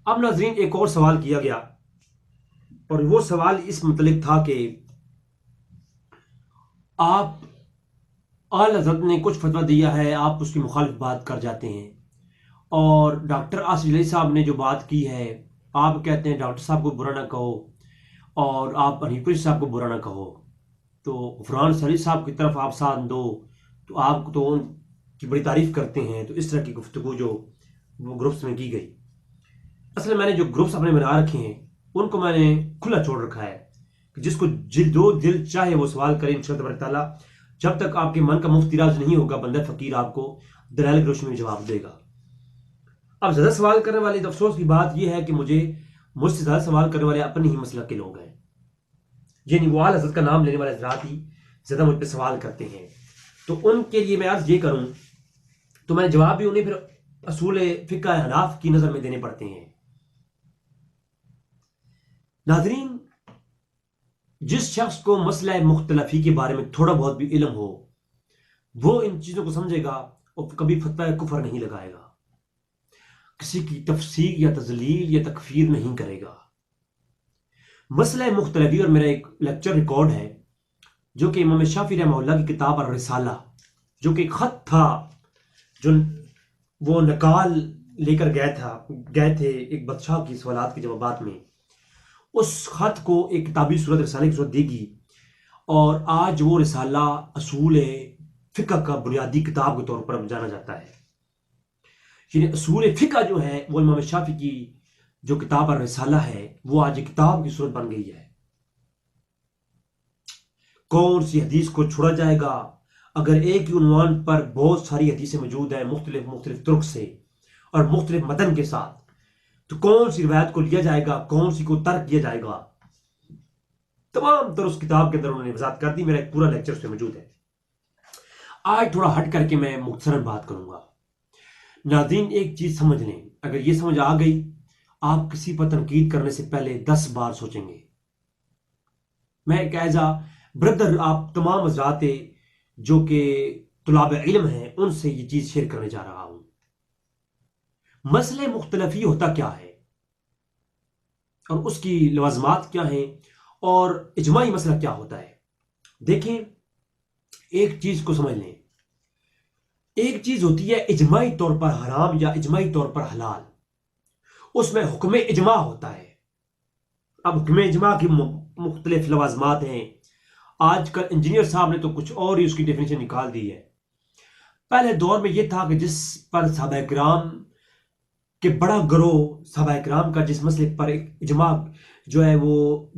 اب ناظرین ایک اور سوال کیا گیا، اور وہ سوال اس متعلق تھا کہ آپ اعلی حضرت نے کچھ فتویٰ دیا ہے، آپ اس کی مخالف بات کر جاتے ہیں، اور ڈاکٹر آصف علی صاحب نے جو بات کی ہے آپ کہتے ہیں ڈاکٹر صاحب کو برا نہ کہو، اور آپ حنیف علی صاحب کو برا نہ کہو، تو غفران سلی صاحب کی طرف آپ ساتھ دو، تو آپ تو ان کی بڑی تعریف کرتے ہیں۔ تو اس طرح کی گفتگو جو وہ گروپس میں کی گئی، اصل میں نے جو گروپس اپنے بنا رکھے ہیں ان کو میں نے کھلا چھوڑ رکھا ہے کہ جس کو جو دل چاہے وہ سوال کرے انشاءاللہ تبارک تعالیٰ، جب تک آپ کے من کا مفت راز نہیں ہوگا بندہ فقیر آپ کو دلائل کی روشنی میں جواب دے گا۔ اب زیادہ سوال کرنے والے افسوس کی بات یہ ہے کہ مجھ سے زیادہ سوال کرنے والے اپنے ہی مسلک کے لوگ ہیں، یعنی وہ اعلی حضرت کا نام لینے والے حضرات ہی زیادہ مجھ پہ سوال کرتے ہیں۔ تو ان کے لیے میں عرض یہ کروں تو میں جواب بھی انہیں پھر اصول فقہ احناف کی نظر میں دینے پڑتے ہیں۔ ناظرین، جس شخص کو مسئلہ مختلفی کے بارے میں تھوڑا بہت بھی علم ہو وہ ان چیزوں کو سمجھے گا اور کبھی فتویٰ کفر نہیں لگائے گا، کسی کی تفسیر یا تضلیل یا تکفیر نہیں کرے گا۔ مسئلہ مختلفی، اور میرا ایک لیکچر ریکارڈ ہے جو کہ امام شافعی رحمہ اللہ کی کتاب الرسالہ، جو کہ ایک خط تھا جو وہ نکال لے کر گئے تھے ایک بادشاہ کی سوالات کے جوابات میں، اس خط کو ایک کتابی صورت رسالے کی صورت دے گی، اور آج وہ رسالہ اصول فقہ کا بنیادی کتاب کے طور پر جانا جاتا ہے۔ یعنی اصول فقہ جو ہے وہ امام شافعی کی جو کتاب الرسالہ ہے وہ آج ایک کتاب کی صورت بن گئی ہے۔ کون سی حدیث کو چھوڑا جائے گا؟ اگر ایک ہی عنوان پر بہت ساری حدیثیں موجود ہیں مختلف طرق سے اور مختلف متن کے ساتھ، تو کون سی روایت کو لیا جائے گا، کون سی کو ترک کیا جائے گا؟ تمام تر اس کتاب کے اندر انہوں نے وضاحت کر دی، میرا ایک پورا لیکچر اس میں موجود ہے۔ آج تھوڑا ہٹ کر کے میں مختصراً بات کروں گا۔ ناظرین ایک چیز سمجھ لیں، اگر یہ سمجھ آ گئی آپ کسی پر تنقید کرنے سے پہلے 10 بار سوچیں گے۔ میں ایک ایز بردر آپ تمام حضرات جو کہ طلاب علم ہیں ان سے یہ چیز شیئر کرنے جا رہا ہوں۔ مسئلہ مختلفی ہوتا کیا ہے اور اس کی لوازمات کیا ہیں، اور اجماعی مسئلہ کیا ہوتا ہے؟ دیکھیں، ایک چیز کو سمجھ لیں، ایک چیز ہوتی ہے اجماعی طور پر حرام یا اجماعی طور پر حلال، اس میں حکم اجماع ہوتا ہے۔ اب حکم اجماع کی مختلف لوازمات ہیں، آج کل انجینئر صاحب نے تو کچھ اور ہی اس کی ڈیفینیشن نکال دی ہے۔ پہلے دور میں یہ تھا کہ جس پر صحابہ کرام کہ بڑا گروہ صحابہ کرام کا جس مسئلے پر اجماع جو ہے وہ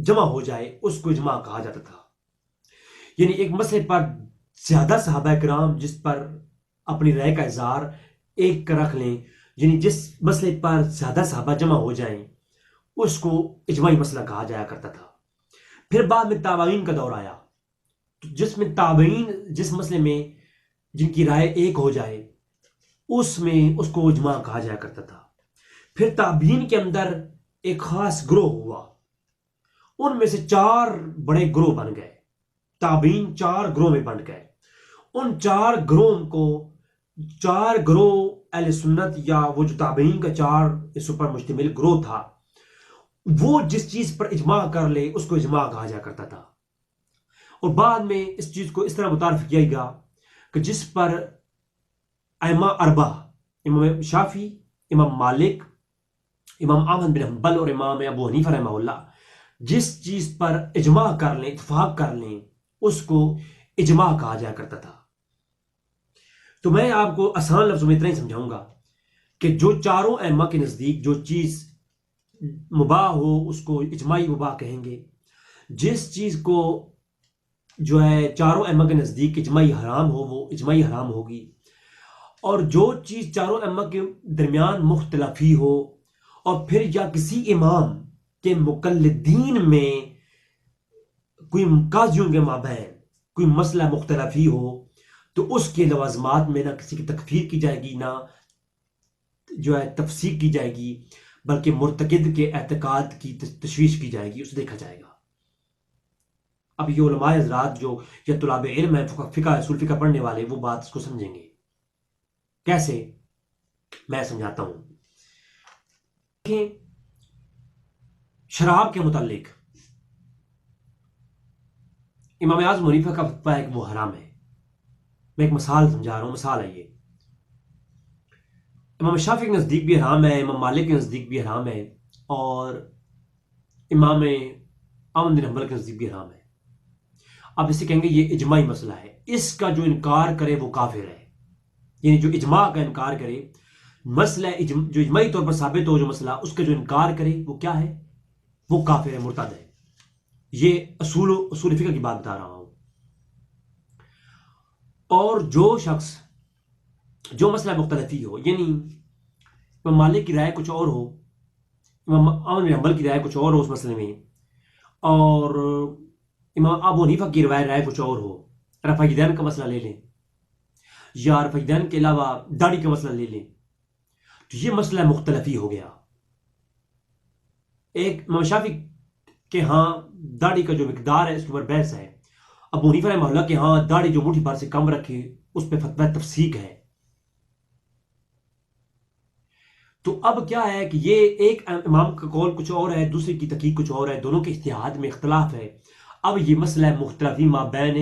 جمع ہو جائے اس کو اجماع کہا جاتا تھا۔ یعنی ایک مسئلے پر زیادہ صحابہ کرام جس پر اپنی رائے کا اظہار ایک رکھ لیں، یعنی جس مسئلے پر زیادہ صحابہ جمع ہو جائیں اس کو اجماعی مسئلہ کہا جایا کرتا تھا۔ پھر بعد میں تابعین کا دور آیا، تو جس میں تابعین جس مسئلے میں جن کی رائے ایک ہو جائے اس میں اس کو اجماع کہا جایا کرتا تھا۔ پھر تابعین کے اندر ایک خاص گروہ ہوا، ان میں سے 4 بڑے گروہ بن گئے، تابعین 4 گروہ میں بن گئے۔ ان 4 گروہوں کو 4 گروہ اہل سنت یا وہ جو تابعین کا 4 اس پر مشتمل گروہ تھا، وہ جس چیز پر اجماع کر لے اس کو اجماع کہا جایا کرتا تھا۔ اور بعد میں اس چیز کو اس طرح متعارف کیا گیا کہ جس پر ائمہ 4 امام شافعی، امام مالک، امام احمد بن حنبل اور امام ابو حنیفہ رحمہ اللہ جس چیز پر اجماع کر لیں، اتفاق کر لیں، اس کو اجماع کہا جایا کرتا تھا۔ تو میں آپ کو آسان لفظوں میں اتنا ہی سمجھاؤں گا کہ جو 4 ائمہ کے نزدیک جو چیز مباح ہو اس کو اجماعی مباح کہیں گے، جس چیز کو جو ہے 4 ائمہ کے نزدیک اجماعی حرام ہو وہ اجماعی حرام ہوگی، اور جو چیز 4 ائمہ کے درمیان مختلفی ہو اور پھر یا کسی امام کے مقلدین میں کوئی قاضیوں کے مابین کوئی مسئلہ مختلفی ہو تو اس کے لوازمات میں نہ کسی کی تکفیر کی جائے گی، نہ جو ہے تفسیق کی جائے گی، بلکہ مرتکد کے اعتقاد کی تشویش کی جائے گی، اسے دیکھا جائے گا۔ اب یہ علماء حضرات جو یا طلاب علم ہے، فقہ اصول فقہ پڑھنے والے، وہ بات اس کو سمجھیں گے۔ کیسے؟ میں سمجھاتا ہوں۔ شراب کے متعلق امام اعظم حنیفہ کا فتویٰ ہے کہ وہ حرام ہے. میں ایک مثال سمجھا رہا ہوں، مثال ہے یہ. امام شافعی کے نزدیک بھی حرام ہے، امام مالک کے نزدیک بھی حرام ہے، اور امام احمد بن حنبل کے نزدیک بھی حرام ہے. آپ اسے کہیں گے یہ اجماعی مسئلہ ہے، اس کا جو انکار کرے وہ کافر ہے. یعنی جو اجماع کا انکار کرے، مسئلہ جو اجماعی طور پر ثابت ہو جو مسئلہ، اس کا جو انکار کرے وہ کیا ہے؟ وہ کافر ہے، مرتد ہے. یہ اصول فقہ کی بات بتا رہا ہوں. اور جو شخص جو مسئلہ مختلفی ہو، یعنی امام مالک کی رائے کچھ اور ہو، امام احمد بن حنبل کی رائے کچھ اور ہو اس مسئلے میں، اور امام ابو حنیفہ کی رائے کچھ اور ہو. رفع یدین کا مسئلہ لے لیں، یا رفع یدین کے علاوہ داڑھی کا مسئلہ لے لیں، تو یہ مسئلہ مختلفی ہو گیا. ایک امام شافعی کہ ہاں داڑھی کا جو مقدار ہے اس کے اوپر بحث ہے. ابو حنیفہ رحمہ اللہ کہ ہاں داڑھی جو مٹھی بھر سے کم رکھے اس پہ فتویٰ تفسیق ہے. تو اب کیا ہے کہ یہ ایک امام کا قول کچھ اور ہے، دوسرے کی تحقیق کچھ اور ہے، دونوں کے اجتہاد میں اختلاف ہے. اب یہ مسئلہ مختلفی ما بین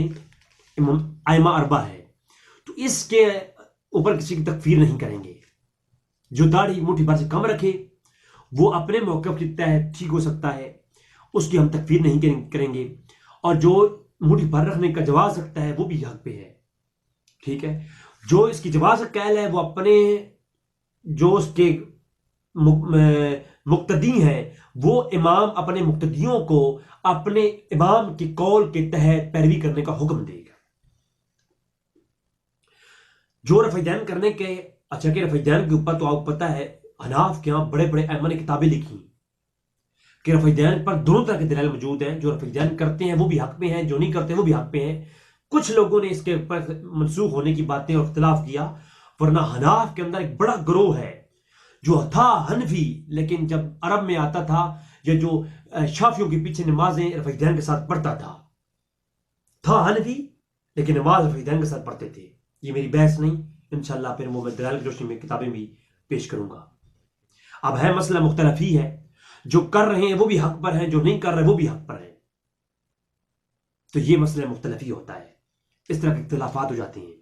ائمہ اربعہ ہے، تو اس کے اوپر کسی کی تکفیر نہیں کریں گے. جو داڑھی مٹھی بھر سے کم رکھے وہ اپنے موقف لکھتا ہے، ٹھیک ہو سکتا ہے، اس کی ہم تکفیر نہیں کریں گے. اور جو مٹھی بھر رکھنے کا جواز رکھتا ہے وہ بھی حق پہ ہے. ٹھیک ہے، جو اس کی جواز کا قائل ہے وہ اپنے جو اس کے مقتدی ہیں، وہ امام اپنے مقتدیوں کو اپنے امام کے قول کے تحت پیروی کرنے کا حکم دے گا. جو رفع یدین کرنے کے اچھا کہ رفع یدین کے اوپر تو آپ کو پتہ ہے حناف کے ہاں بڑے بڑے ائمہ نے کتابیں لکھی کہ رفع یدین پر دونوں طرح کے دلائل موجود ہیں. جو رفع یدین کرتے ہیں وہ بھی حق پہ ہیں، جو نہیں کرتے وہ بھی حق پہ ہیں. کچھ لوگوں نے اس کے اوپر منسوخ ہونے کی باتیں اور اختلاف کیا، ورنہ حناف کے اندر ایک بڑا گروہ ہے جو تھا حنفی، لیکن جب عرب میں آتا تھا یا جو شافیوں کے پیچھے نمازیں رفع یدین کے ساتھ پڑھتا تھا حنفی، لیکن نماز رفع یدین کے ساتھ پڑھتے تھے. یہ میری بحث نہیں، انشاءاللہ پھر وہ میں دلائل کی روشنی میں کتابیں بھی پیش کروں گا. اب ہے مسئلہ مختلف ہی ہے، جو کر رہے ہیں وہ بھی حق پر ہیں، جو نہیں کر رہے وہ بھی حق پر ہیں. تو یہ مسئلہ مختلف ہی ہوتا ہے، اس طرح کے اختلافات ہو جاتے ہیں.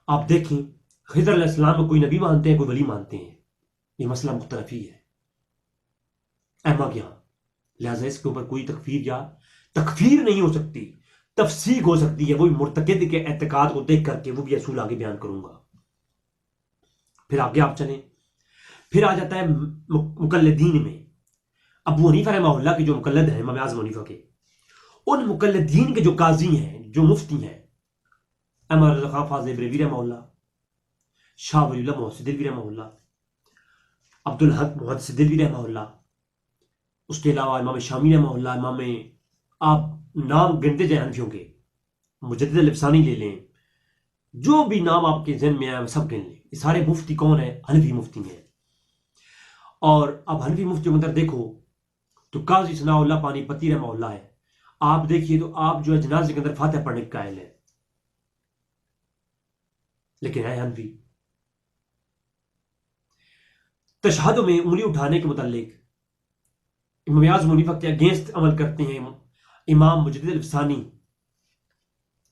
آپ دیکھیں خضر علیہ السلام کو کوئی نبی مانتے ہیں، کوئی ولی مانتے ہیں، یہ مسئلہ مختلف ہی ہے ائمہ کے یہاں. لہٰذا اس کے اوپر کوئی تکفیر یا تکفیر نہیں ہو سکتی، تفسیق ہو سکتی ہے. وہ مرتکد کے اعتقاد کو دیکھ کر کے وہ بھی اصول آگے بیان کروں گا. پھر آگے آپ چلیں، پھر آ جاتا ہے مقلدین میں. ابو حنیفہ رحمہ اللہ کے جو مقلد ہیں امام اعظم حنیفہ کے، ان مقلدین کے جو قاضی ہیں، جو مفتی ہیں، احمد رضا خان فاضل بریلوی رحمہ اللہ، شاہ ولی اللہ محدث دہلوی رحمہ اللہ، عبدالحق محدث دہلوی رحمہ اللہ، اس کے علاوہ امام شامی رحمہ اللہ، امام آپ نام گنتے جائیں حنفیوں کے، مجدد الافسانی لے لیں، جو بھی نام آپ کے ذہن میں آئے سب گن لیں. یہ سارے مفتی کون ہیں؟ حنفی مفتی ہیں. اور اب حنفی مفتی کے اندر دیکھو تو قاضی ثناء اللہ پانی پتی رحمہ اللہ ہے. آپ دیکھیے تو آپ جو ہے جنازے کے اندر فاتحہ پڑھنے کے قائل ہیں، لیکن ہے حنفی. تشہد میں انگلی اٹھانے کے متعلق امام اعظم حنیفہ کے اگینسٹ عمل کرتے ہیں امام مجدد الافسانی،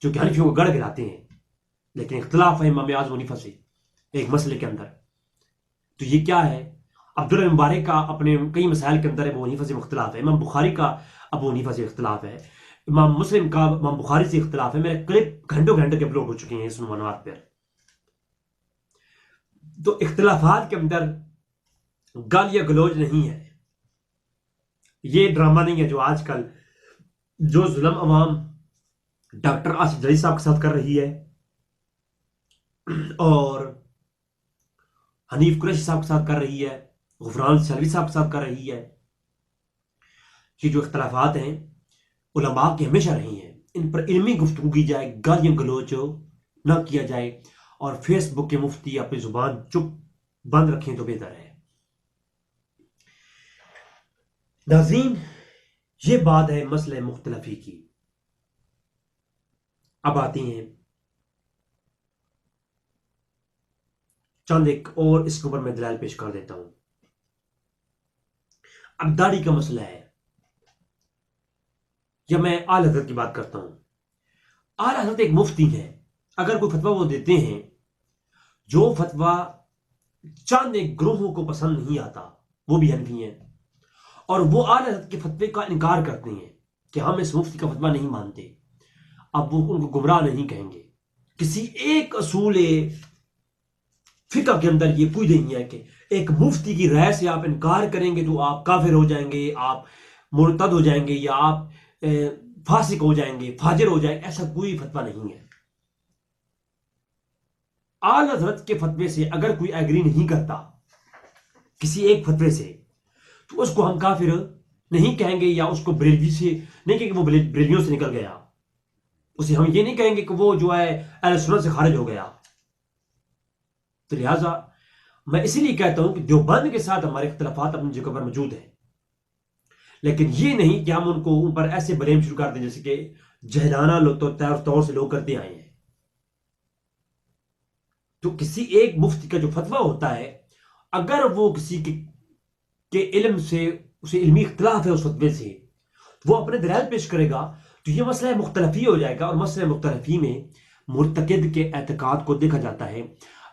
جو کہ حنفیوں کو گڑھ گراتے ہیں، لیکن اختلاف ہے امام اعظم حنیفہ سے ایک مسئلے کے اندر. تو یہ کیا ہے؟ عبداللہ مبارک کا اپنے کئی مسائل کے اندر ابو حنیفہ سے اختلاف ہے، امام بخاری کا ابو حنیفہ سے اختلاف ہے، امام مسلم کا امام بخاری سے اختلاف ہے. میرے کلپ گھنٹوں کے اپلوڈ ہو چکے ہیں اس عنوانات پر. تو اختلافات کے اندر گالیاں گلوچ نہیں ہے، یہ ڈرامہ نہیں ہے جو آج کل جو ظلم عوام ڈاکٹر آصف جلی صاحب کے ساتھ کر رہی ہے اور حنیف قریشی صاحب کے ساتھ کر رہی ہے، غفران سلوی صاحب کے ساتھ کر رہی ہے. یہ جو اختلافات ہیں علماء کے ہمیشہ رہی ہیں، ان پر علمی گفتگو کی جائے، گالیاں گلوچ نہ کیا جائے، اور فیس بک کے مفتی اپنی زبان چپ بند رکھیں تو بہتر ہے. ناظرین، یہ بات ہے مسئلہ مختلفی کی. اب آتے ہیں چند ایک اور اس کے اوپر میں دلائل پیش کر دیتا ہوں. اب داڑھی کا مسئلہ ہے، یا میں اعلی حضرت کی بات کرتا ہوں. اعلی حضرت ایک مفتی ہے. اگر کوئی فتویٰ وہ دیتے ہیں جو فتویٰ چند ایک گروہوں کو پسند نہیں آتا، وہ بھی حنفی ہیں، اور وہ اعلی حضرت کے فتوے کا انکار کرتے ہیں کہ ہم اس مفتی کا فتویٰ نہیں مانتے، اب وہ ان کو گمراہ نہیں کہیں گے. کسی ایک اصول فقہ کے اندر یہ کوئی نہیں ہے کہ ایک مفتی کی رائے سے آپ انکار کریں گے تو آپ کافر ہو جائیں گے، آپ مرتد ہو جائیں گے، یا آپ فاسق ہو جائیں گے، فاجر ہو جائیں گے. ایسا کوئی فتویٰ نہیں ہے. اعلی حضرت کے فتوے سے اگر کوئی ایگری نہیں کرتا کسی ایک فتوے سے، تو اس کو ہم کافر نہیں کہیں گے، یا اس کو بریلوی سے نہیں کہیں گے وہ بریلویوں سے نکل گیا. اسے ہم یہ نہیں کہیں گے کہ وہ جو ہے اہل سنت سے خارج ہو گیا. تو لہٰذا میں اسی لیے کہتا ہوں کہ دیوبند کے ساتھ ہمارے اختلافات اپنی جگہ پر موجود ہیں، لیکن یہ نہیں کہ ہم ان پر ایسے بلیم شروع کر دیں جیسے کہ جہلانہ طور سے لوگ کرتے آئے ہیں. تو کسی ایک مفتی کا جو فتویٰ ہوتا ہے، اگر وہ کسی کے علم سے اسے علمی اختلاف ہے اس فتوے سے، وہ اپنے دلائل پیش کرے گا، تو یہ مسئلہ مختلفی ہو جائے گا. اور مسئلہ مختلفی میں مرتکد کے اعتقاد کو دیکھا جاتا ہے.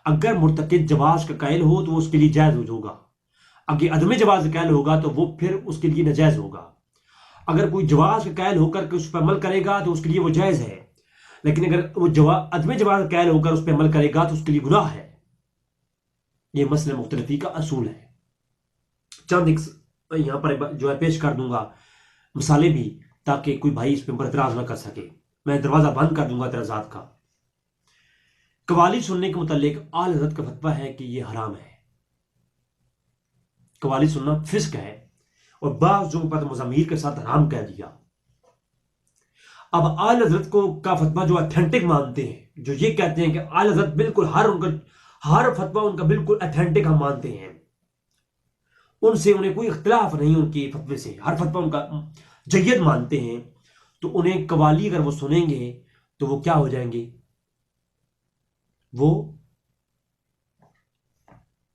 اگر مرتکد جواز کا قائل ہو تو اس کے لیے جائز ہوگا، اگر عدم جواز کا قائل ہوگا تو وہ پھر اس کے لیے ناجائز ہوگا. اگر کوئی جواز کا قائل ہو کر کے اس پر عمل کرے گا تو اس کے لیے وہ جائز ہے، لیکن اگر وہ عدم جواز کا قائل ہو کر اس پہ عمل کرے گا تو اس کے لیے گناہ ہے. یہ مسئلہ مختلفی کا اصول ہے. چند ایک یہاں پر جو ہے پیش کر دوں گا مثالیں بھی، تاکہ کوئی بھائی اس پہ اعتراض نہ کر سکے. میں دروازہ بند کر دوں گا اعتراضات کا. قوالی سننے کے متعلق اعلی حضرت کا فتویٰ ہے کہ یہ حرام ہے. قوالی سننا فسق ہے، اور بعض جگہوں پر مزامیر کے ساتھ حرام کہہ دیا. اب اعلی حضرت کو کا فتویٰ جو اتھینٹک مانتے ہیں، جو یہ کہتے ہیں کہ اعلی حضرت بالکل ہر فتویٰ ان کا بالکل اتھینٹک ہم مانتے ہیں، ان سے انہیں کوئی اختلاف نہیں، ان کے فتوے سے ہر فتویٰ ان کا جید مانتے ہیں، تو انہیں قوالی اگر وہ سنیں گے تو وہ کیا ہو جائیں گے؟ وہ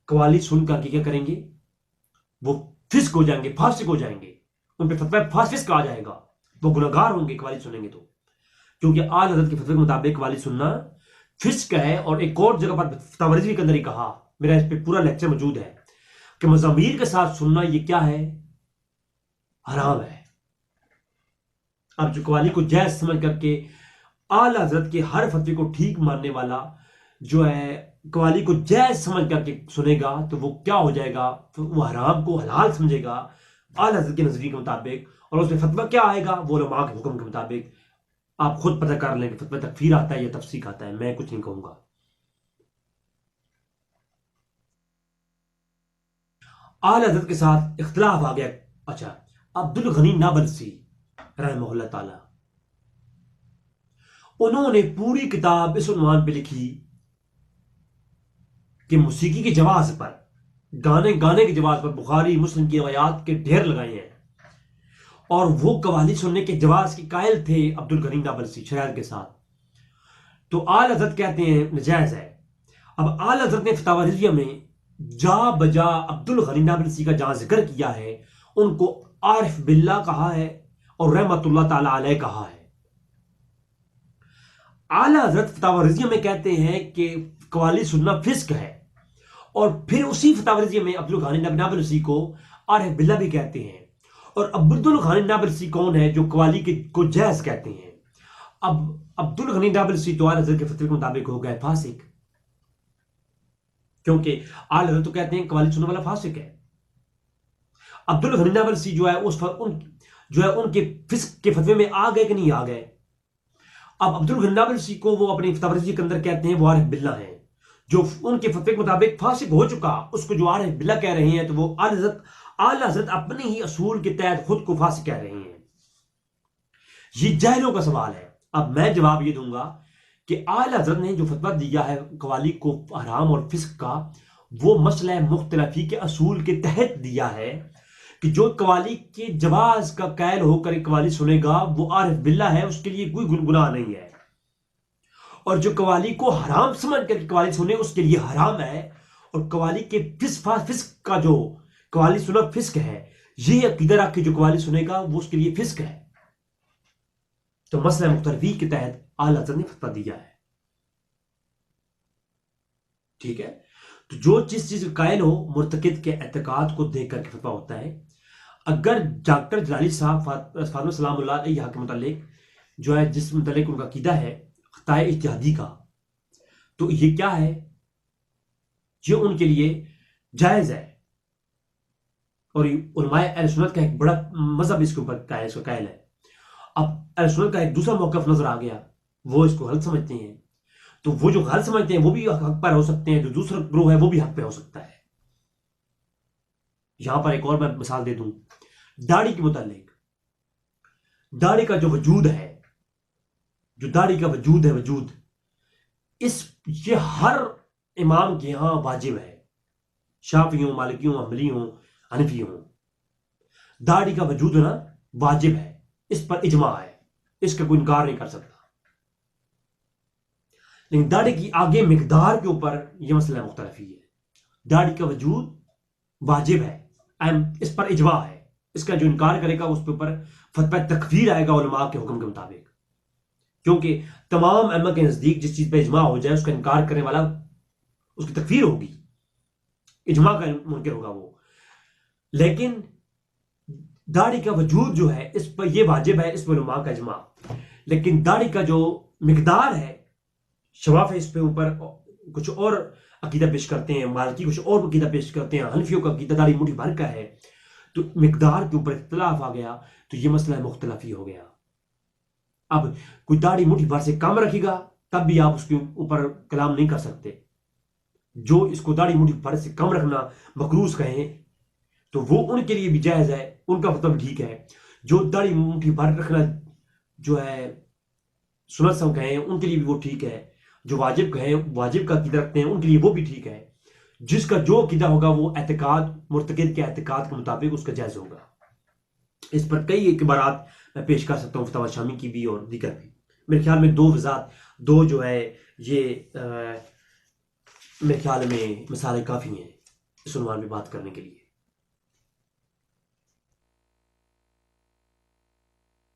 قوالی سن کر کے کیا کریں گے؟ وہ فسق ہو جائیں گے، فاسق ہو جائیں گے. ان پہ فتویٰ فاسق کہا جائے گا. وہ گناہگار ہوں گے قوالی سنیں گے تو، کیونکہ اعلی حضرت کے فتوے کے مطابق قوالی سننا فسق ہے. اور ایک اور جگہ پر فتاوی رضوی کے اندر ہی کہا، میرا اس پہ پورا لیکچر موجود ہے، کہ مزامیر کے ساتھ سننا یہ کیا ہے؟ حرام ہے. اب جو قوالی کو جائز سمجھ کر کے اعلی حضرت کے ہر فتوے کو ٹھیک ماننے والا جو ہے قوالی کو جائز سمجھ کر کے سنے گا، تو وہ کیا ہو جائے گا؟ وہ حرام کو حلال سمجھے گا اعلی حضرت کے نظریے کے مطابق. اور اس میں فتویٰ کیا آئے گا؟ وہ علماء کے حکم کے مطابق. آپ خود پتہ کر لیں کہ فتویٰ تکفیر آتا ہے یا تفسیق آتا ہے، میں کچھ نہیں کہوں گا. اعلی حضرت کے ساتھ اختلاف آ گیا. اچھا، عبدالغنی نابلسی رحمہ اللہ تعالی، انہوں نے پوری کتاب اس عنوان پہ لکھی کہ موسیقی کے جواز پر، گانے کے جواز پر بخاری مسلم کی روایات کے ڈھیر لگائے ہیں، اور وہ قوالی سننے کے جواز کی قائل تھے عبدالغنی نابلسی شریعت کے ساتھ. تو اعلی حضرت کہتے ہیں نجائز ہے. اب اعلی حضرت نے فتاوی رضویہ میں جا بجا عبدالغنی نابلسی کا جہاں ذکر کیا ہے، ان کو عارف باللہ کہا ہے اور رحمت اللہ تعالی علیہ کہا ہے. اعلی حضرت فتاوی رضویہ میں کہتے ہیں کہ قوالی سننا فسق ہے، اور پھر اسی فتاوی رضویہ میں عبدالغنی نابلسی کو عارف باللہ بھی کہتے ہیں. اور عبدالغنی نابلسی کون ہے جو قوالی کو جائز کہتے ہیں؟ اب عبدالغنی نابلسی تو اعلی حضرت کے فتوے کے مطابق ہو گئے فاسق، کیونکہ اعلی حضرت تو کہتے ہیں قوالی سننے والا فاسق ہے. عبدالغنی نابلسی جو ہے ان کے فسق کے فتوے میں آ گئے کہ نہیں آ گئے؟ اب عبدالغنی نابلسی کو وہ اپنی فتاوی رضویہ کے اندر کہتے ہیں وہ عارف باللہ ہیں، جو ان کے فتوے کے مطابق فاسق ہو چکا، اس کو جو عارف باللہ کہہ رہے ہیں، تو وہ اعلی حضرت اپنے ہی اصول کے تحت خود کو فاسق کہہ رہے ہیں. یہ جاہلوں کا سوال ہے. اب میں جواب یہ دوں گا کہ اعلی حضرت نے جو فتویٰ دیا ہے قوالی کو حرام اور فسق کا، وہ مسئلہ مختلفی کے اصول کے تحت دیا ہے، کہ جو قوالی کے جواز کا قائل ہو کر قوالی سنے گا وہ عارف باللہ ہے، اس کے لیے کوئی گناہ نہیں ہے. اور جو قوالی کو حرام سمجھ کر قوالی سنے اس کے لیے حرام ہے. اور قوالی کے فسق کا جو قوالی سنا فسق ہے، یہ عقیدہ رکھ کے جو قوالی سنے گا وہ اس کے لیے فسق ہے. تو مسئلہ مختلفی کے تحت اعلیٰ حضرت نے فتویٰ دیا ہے. ٹھیک ہے. تو جو جس چیز کا قائل ہو مرتکب کے اعتقاد کو دیکھ کر کے فتویٰ ہوتا ہے. اگر ڈاکٹر جلالی صاحب فاطمہ سلام اللہ علیہ یہاں کے متعلق جو ہے جس متعلق ان کا عقیدہ ہے خطائے اجتہادی کا، تو یہ کیا ہے؟ یہ ان کے لیے جائز ہے، اور علماء اہل سنت کا ایک بڑا مذہب اس کے اوپر قائل ہے. اب اہل سنت کا ایک دوسرا موقف نظر آ گیا، وہ اس کو غلط سمجھتے ہیں. تو وہ جو غلط سمجھتے ہیں وہ بھی حق پر ہو سکتے ہیں، جو دوسرا گروہ ہے وہ بھی حق پہ ہو سکتا ہے. یہاں پر ایک اور میں مثال دے دوں داڑھی کے متعلق. داڑھی کا جو وجود ہے، جو داڑھی کا وجود ہے، یہ ہر امام کے یہاں واجب ہے، شافعی ہوں، مالکی ہوں، حنبلی ہوں، حنفی ہوں. داڑھی کا وجود ہونا واجب ہے، اس پر اجماع ہے، اس کا کوئی انکار نہیں کر سکتا. لیکن داڑھی کی آگے مقدار کے اوپر یہ مسئلہ مختلفی ہے. داڑھی کا وجود واجب ہے، اس پر اجماع ہے، اس کا جو انکار کرے گا اس کے اوپر فتویٰ تکفیر آئے گا علماء کے حکم کے مطابق. کیونکہ تمام ائمہ کے نزدیک جس چیز پہ اجماع ہو جائے اس کا انکار کرنے والا اس کی تکفیر ہوگی، اجماع کا منکر ہوگا وہ. لیکن داڑھی کا وجود جو ہے اس پر یہ واجب ہے، اس پر علماء کا اجماع. لیکن داڑھی کا جو مقدار ہے شوافع اس پہ اوپر کچھ اور عقیدہ پیش کرتے ہیں، مالکی کچھ اور عقیدہ پیش کرتے ہیں، حنفیوں کا عقیدہ داڑھی مٹھی بھر کا ہے. تو مقدار کے اوپر اختلاف آ گیا تو یہ مسئلہ مختلفی ہو گیا. اب کوئی داڑھی مٹھی بھر سے کم رکھے گا تب بھی آپ اس کے اوپر کلام نہیں کر سکتے. جو اس کو داڑھی مٹھی بھر سے کم رکھنا مکروہ کہیں تو وہ ان کے لیے بھی جائز ہے، ان کا فتویٰ بھی ٹھیک ہے. جو داڑھی مٹھی بھر رکھنا جو ہے سنت سم کہیں ان کے لیے بھی وہ ٹھیک ہے. جو واجب کہیں، واجب کا عقیدہ رکھتے ہیں ان کے لیے وہ بھی ٹھیک ہے. جس کا جو عقیدہ ہوگا وہ اعتقاد مرتکب کے اعتقاد کے مطابق اس کا جائز ہوگا. اس پر کئی عبارات میں پیش کر سکتا ہوں، فتاوی شامی کی بھی اور دیگر بھی. میرے خیال میں دو جو ہے یہ میرے خیال میں مثالیں کافی ہیں اس عنوان پہ بات کرنے کے لیے.